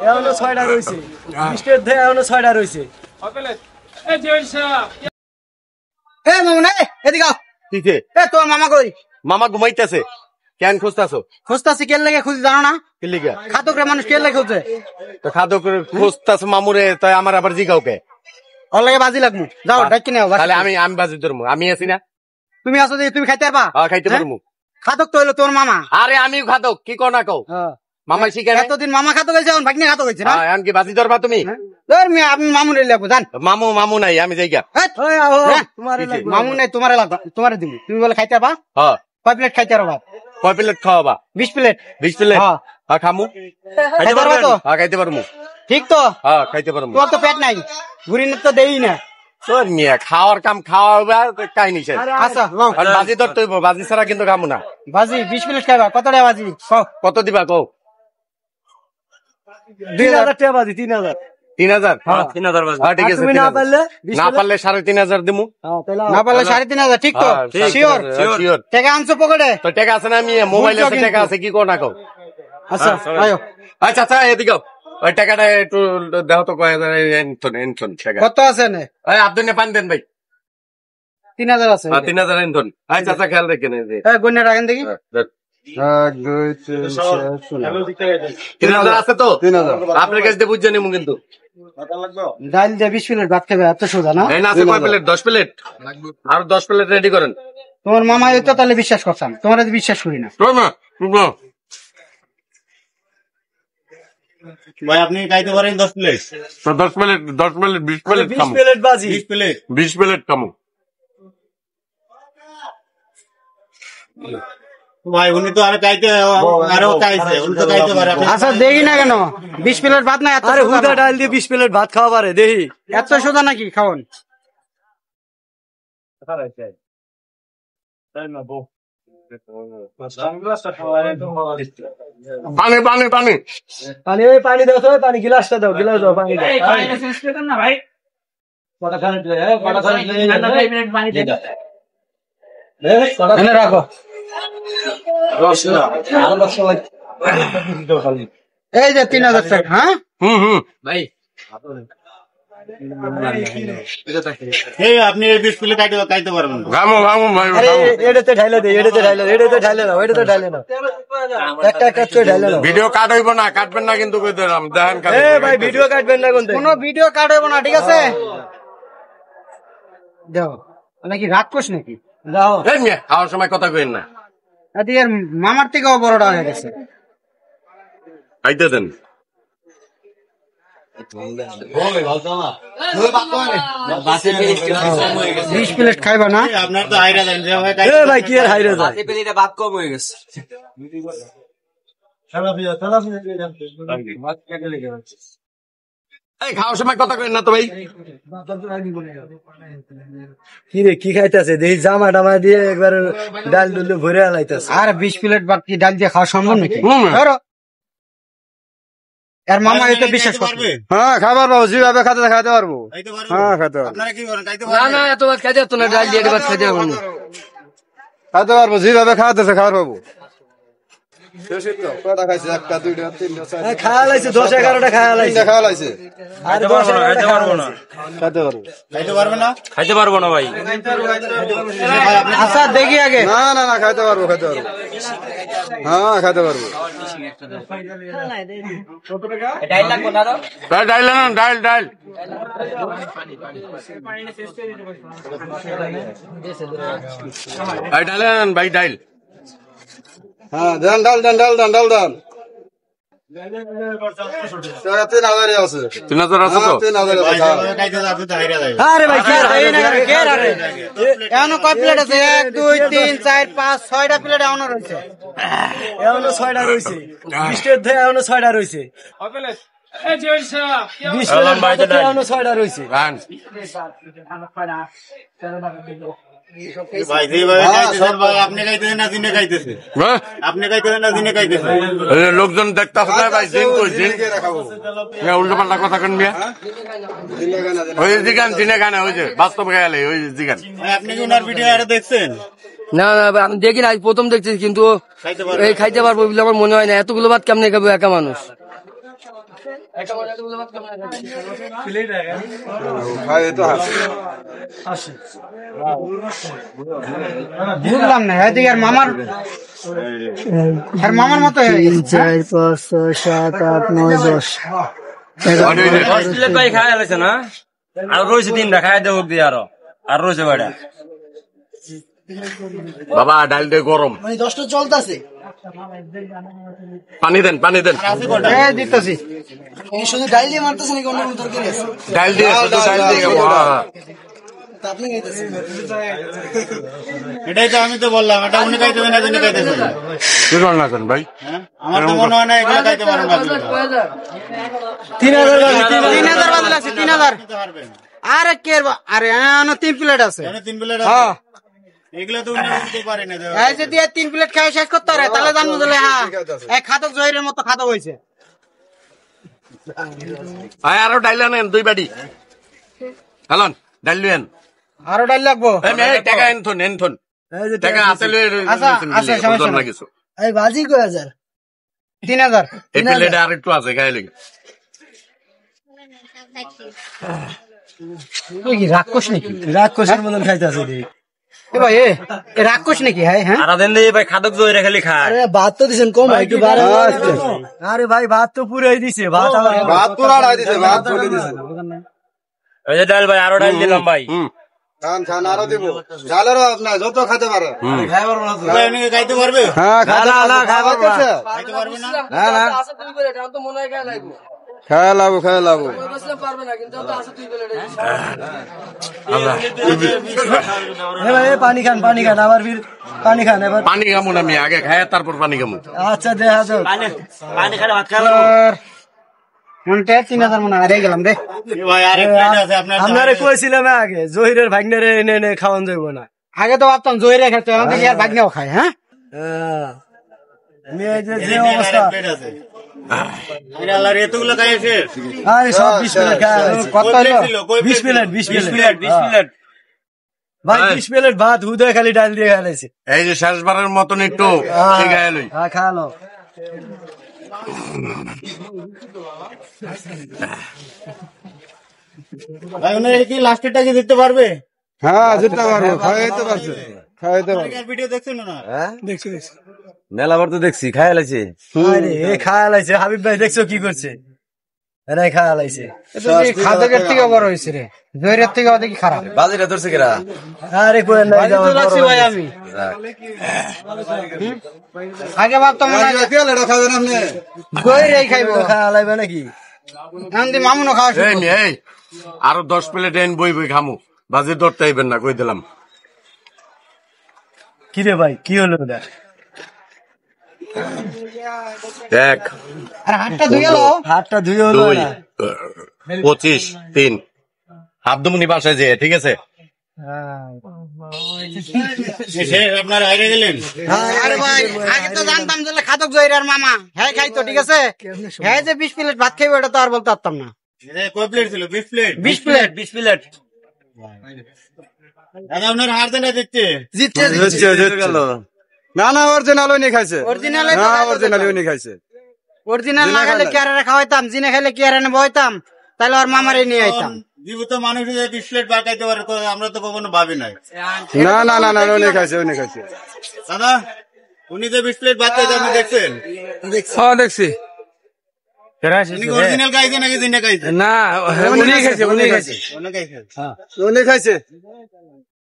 এখনো 6টা রয়েছে। বিস্কুট দে এখনো 6টা রয়েছে। এ মামুন এদিকে আও। কিছে? এ তোর মামা কই? মামা ঘুমাইতেছে। কেন খুঁজতাছো? খুঁজতাছি কেন লাগে খুঁজি জানো না? কি লিগা? খাতকরে মানুষ কেন লাগে খুঁজে? তো খাদক খুঁজতাছ মামুরে, তাই আমার আবার জিগাও কে? ওর লাগে বাজি লাগমু। যাও ডাক কিনে আও। তাহলে আমি বাজি ধরবো। আমি আছি না? তুমি আসো যে তুমি খাইতে পারবা? হ্যাঁ খাইতে পারবো। খাতক তো হইলো তোর মামা। আরে আমিও খাদক, কি কও না কও? মামা শিখে এতদিন মামা খাতক হয়েছে এখন ভাগ্নে খাতক হয়েছে না? এখন কি বাজি ধরবা তুমি? আমি মামুন লাগবো জান। মামু নাই, আমি যাইগা। মামুন নাই তোমার লাগবে, তোমার দিব। তুমি বলে খাইতে পারবা? হ্যাঁ। কয় প্লেট খাইতে পারবা? কয় প্লেট খাওয়াবা? 20 প্লেট। 20 প্লেট? হ্যাঁ। হ্যাঁ খামু। খাইতে পারবা তো? হ্যাঁ খাইতে পারবো। ঠিক তো? হ্যাঁ খাইতে পারবো। তোর তো পেট নাই, ঘুরিনে তো দেই না। তোর মিয়া খাওয়ার কাম খাওয়াবা কাহিনী শেষ। আচ্ছা বাজি ধরতে হইব, বাজি ছাড়া কিন্তু খামু না। বাজি 20 প্লেট খাইবা? কত টাকা বাজি? কত দিবা কও? 3000 টাকা বাজি। 3000। 3000? হ্যাঁ 3000 বাজি। ঠিক আছে। তুমি না পারলে না পারলে 3500 দিমু। না পারলে 3500। ঠিক তো? শিওর? শিওর। টাকা আনছো পকেটে? তো টাকা আছে না? আমি মোবাইলে আছে, টাকা আছে, কি কো না কও? আচ্ছা আয়ো। আচ্ছা আচ্ছা এদিকে ওই টাকাটা একটু দাও তো। এনথন টাকা কত আছে নে? ওই আব্দুল পান দেন ভাই। 3000 আছে। 3000 এনথন। আচ্ছা আচ্ছা খেয়াল রেখেন। গন্যা রাখেন দেখি। 1 2 3 3000 আছে তো? 3000 আপনার কাছে দিয়ে বুঝে নিমু কিন্তু। ডাল দিয়ে 20 প্লেট ভাত খাবে, এত সোজা না? এই না আছে কয় প্লেট? 10 প্লেট। আর 10 প্লেট রেডি করেন। তোমার মামা হইতো তাহলে বিশ্বাস করতাম, তোমার বিশ্বাস করি না। ভাই আপনি খাইতে পারেন 10 প্লেট? 10 প্লেট 20 প্লেট 20 প্লেট বাজি। 20 প্লেট খামু। ভাই উনি তো আরো খাইছে, উনি তো খাইতে পারে। আচ্ছা দেখি না কেন 20 প্লেট ভাত না? আরে হুদা ডাল দিয়ে 20 প্লেট ভাত খাওয়া পারে দেখি। এত সোজা নাকি খাওন? পানি পানি পানি পানি ওই পানি দাও তো, পানি গিলাসটা দাও, গিলাস দাও, পানি দাও। এনে রাখো। এই যে 3000 টাকা। হ্যাঁ ভাই আপনি 20 প্লেট খাইতে পারবেন? এটাতে ঢাইলে দে, এটাতে ঢাইলে, এটাতে ঢাইলে নাও, এটাতে ঢাইলে নাও, একটা একটা করে ঢাইলে নাও। ভিডিও কাট হইব না, কাটবেন না কিন্তু কই দিলাম। দেখেন এ ভাই ভিডিও কাটবেন না কোনতে? কোনো ভিডিও কাট হইব না, ঠিক আছে? দাও নাকি রাগ কোস নাকি? যাও এই মিয়া খাওয়ার সময় কথা কইেন না। এদিকে মামার থেকেও বড়টা হয়ে গেছে। খাইতে দেন। 20 প্লেট খাইবা না? আপনার তো হাইরা দেন যে ভাই। এ ভাই কি আর হাইরে যায়? ভাত কম হয়ে গেছে। এই খাওয়ার সময় কথা কইেন না তো ভাই। কি রে কি খাইতেছে দেখি, জামা টামা দিয়ে একবার ডাল ডুলে ভরে আলাইতেছে। আর 20 প্লেট ভাত কি ডাল দিয়ে খাওয়া সম্ভব নাকি? ধরো এর মামা এটা বিশ্বাস করবে? হ্যাঁ খাবার পাবো, যেভাবে খাতে খাইতে পারবো। হ্যাঁ খাইতে পারবো। আপনারা কি করেন? খাইতে না পারবেন? না এত ভাত খাইতে পারতো না, ডাল দিয়ে ভাত খাইতে পারবো না। খাইতে পারবো, যেভাবে খাওয়াতেছে খাবার পাবো। খাওয়া লাইছে 10-11টা খাওয়া লাইছে। আর 10-11টা খাওয়া লাইছে। খাইতে পারবেন না? খাইতে পারবো না ভাই। আচ্ছা দেখি আগে। না না না খাইতে পারবো, খাইতে পারবো। হ্যাঁ খাইতে পারবো। ডাল লাগবো না? ডাইল না, ডাইল ডাইল। ডাইল আনেন ভাই, ডাইল। হ্যাঁ ডাল ডাল ডাল ডাল ডাল ডাল ডাল। 3000 আছে। 3000 আছে তো? 3000 আছে। খাইতে যাবে তো হাইরা যাবে। আরে ভাই কি আর এই না কে আরে এখনো কয় প্লেট আছে? 1 2 3 4 5 6টা প্লেট এখনো রয়েছে। এখনো 6টা রয়েছে। বিস্কুট দে এখনো 6টা রয়েছে। 20 প্লেট এখনো 6টা রয়েছে। ভাই যেভাবে খাইতেছেন ভাই, আপনি খাইতেছেন না জিনে খাইতেছে? আপনি খাইতেছেন না জিনে খাইতেছে? লোকজন দেখতে আসলে ভাই জিন কই জিন উল্টো পাল্টা কথা কেন মিয়া? ওই জিগান জিনে গানে ওই যে বাস্তব গেলে ওই জিগান। ভাই আপনি কি ওনার ভিডিও আরে দেখছেন? না না ভাই, আমি দেখি না, প্রথম দেখছি, কিন্তু খাইতে পারবেন? এই খাইতে পারবো বলে আমার মনে হয় না। এতগুলো ভাত কেমনে খাবো একা মানুষ? বুঝলাম না এদিকে আর মামার মতো হয়ে গেছে। 4 5 6 7 8 9 10 প্লেট ভাই খাই লাগছে না আর রয়েছে তিনটা খাই দেবো দিয়ে আরো আর রয়েছে কয়টা বাবা ডাল দিয়ে গরম মানে 10টা চলতেছে পানি দেন দিতেছি এই শুধু ডাল দিয়ে মারতেছে নাকি অন্য কোনো তরকারি আছে ডাল দিয়ে শুধু ডাল দিয়ে খাবো, হ্যাঁ। তা আপনি খাইতেছেন এটাই তো আমি তো বললাম, এটা উনি খাইতেছে না যিনি খাইতেছে। কি করলেন আছেন ভাই? হ্যাঁ? আমার তো মনে হয় না এগুলো খাইতে পারেন না। 3000 বাদল আছে 3000 আরে আরে 3 প্লেট আছে। 3 প্লেট হ্যাঁ এগুলো তো উনি দিতে পারে না। এই যদি 3 প্লেট খাই শেষ করতে পারে তাহলে জানবো যে হ্যাঁ এক খাদক জহিরের মতো খাদক হয়েছে। আরো ডাইল আনেন 2 বাটি হ্যালন ডাইল লুয়েন আরো ডাল লাগবো। টাকা এনথন টাকা আছে আচ্ছা, আচ্ছা, সমস্যা নাই। কিছু এই বাজি কয় হাজার 3000 এই প্লেটে আর একটু আছে খাই লেগে তুই কি রাক্ষস নাকি? রাক্ষসের মতন খাইতেছে রে এ ভাই এ রাক্ষস নাকি? হ্যাঁ হ্যাঁ আর দেন দিয়ে ভাই খাদক জয়রে খালি খায় আরে ভাত তো দিছেন কম একটু বাড়া আরে ভাই ভাত তো পুরাই দিছে ভাত আবার ভাত পুরা আড়াই দিছে, ভাত চলে দিছে। ওই যে ডাল ভাই আরো ডাল দিলাম ভাই খান খান আরো দিব, ঝালেরও আপনার যত খেতে পারে। ভাই উনি খাইতে পারবে? হ্যাঁ খাইতে না খাবার খাইতে পারবে না? না না খেয়ে লাবো এ ভাই পানি খান আবার ফির পানি খান এবার পানি খামু না আমি আগে খাই তারপর পানি খামু আচ্ছা দেখা যাক মনটা 3000 মনে হারিয়ে গেলাম রে। এ ভাই আরেক প্লেট আছে আপনার। আপনারে কইছিলাম আগে জহিরের ভাগ্নারে এনে খাওয়ান যাইব না আগে তো ভাবতাম জহিরে খেতে এখন দেখি আর ভাগ্নেও খায়। হ্যাঁ আমি এই যে এদিকে অবস্থা আরেক প্লেট আছে। আরে আল্লাহ রে, এতগুলো খাইছে? আরে সব 20 প্লেট খাওয়া হয়েছে। কত হলো? 20 প্লেট 20 প্লেট ভাই 20 প্লেট ভাত হুদয় খালি ডাল দিয়ে খাইছে এই যে শেষবারের মতন একটু গায়ে লই হ্যাঁ খালো ভাই উনি কি লাস্টেরটা কি দিতে পারবে? হ্যাঁ যেতে পারবো, খাইতে পারছে, খাইতে পারবে। আর ভিডিও দেখছেন না? দেখছি মেলাবার তো দেখছি খাই লাগছে আরে এ খায়া লাইছে হাবিব ভাই দেখছো কি করছে এরাই খায়া লাইছে এটা কি খাদকের থেকে বড় হয়েছে রে, জহিরের থেকে দেখি খারাপ। বাজিটা ধরছে কিরা আরে কই নাই বাজি তো লাগছে ভাই আমি আগে ভাবতাম মনে হয় এটা খাবেন আপনি? জহিরেই খাইবো, খায়া লাইবে নাকি এখন দিয়ে মামুনও খাওয়া শুরু করবে। এই আরো 10 প্লেট এন বই খামু বাজে ধরতে আইবেন না কই দিলাম কি রে ভাই কি হলো ওটা দেখ আর হাতটা ধুয়ে লো। হাতটা ধুয়ে হলো 2 না 25 3 হাত দুমনি বাসায় যে ঠিক আছে শেষ, আপনারা হাইরে গেলেন। আরে ভাই আগে তো জানতাম যে খাদক জহিরের মামা হ্যাঁ খাইতো ঠিক আছে, হ্যাঁ যে 20 প্লেট ভাত খাইবো এটা তো আর বলতে পারতাম না। এটা কয় প্লেট ছিল? 20 প্লেট। 20 প্লেট 20 প্লেট আগে আপনার হার দেন দেখতে। না অরিজিনাল উনি খাইছে, অরিজিনাল না অরিজিনাল উনি খাইছে। অরিজিনাল না খেলে কি আর খাওয়াইতাম, জিনে খেলে কি আর বইতাম, তাহলে ওর মামারে নিয়ে আইতাম। জীবিত মানুষ যদি 20 প্লেট ভাত খাইতে পারে তো আমরা তো কখনো ভাবি নাই। না উনি খাইছে। দাদা উনি যে 20 প্লেট ভাত খাইতে আপনি দেখছেন? হ্যাঁ দেখছি। উনি অরিজিনাল খাইছে নাকি জিনে খাইছে? না উনি খাইছে। উনি খাইছে। উনি খাইছে।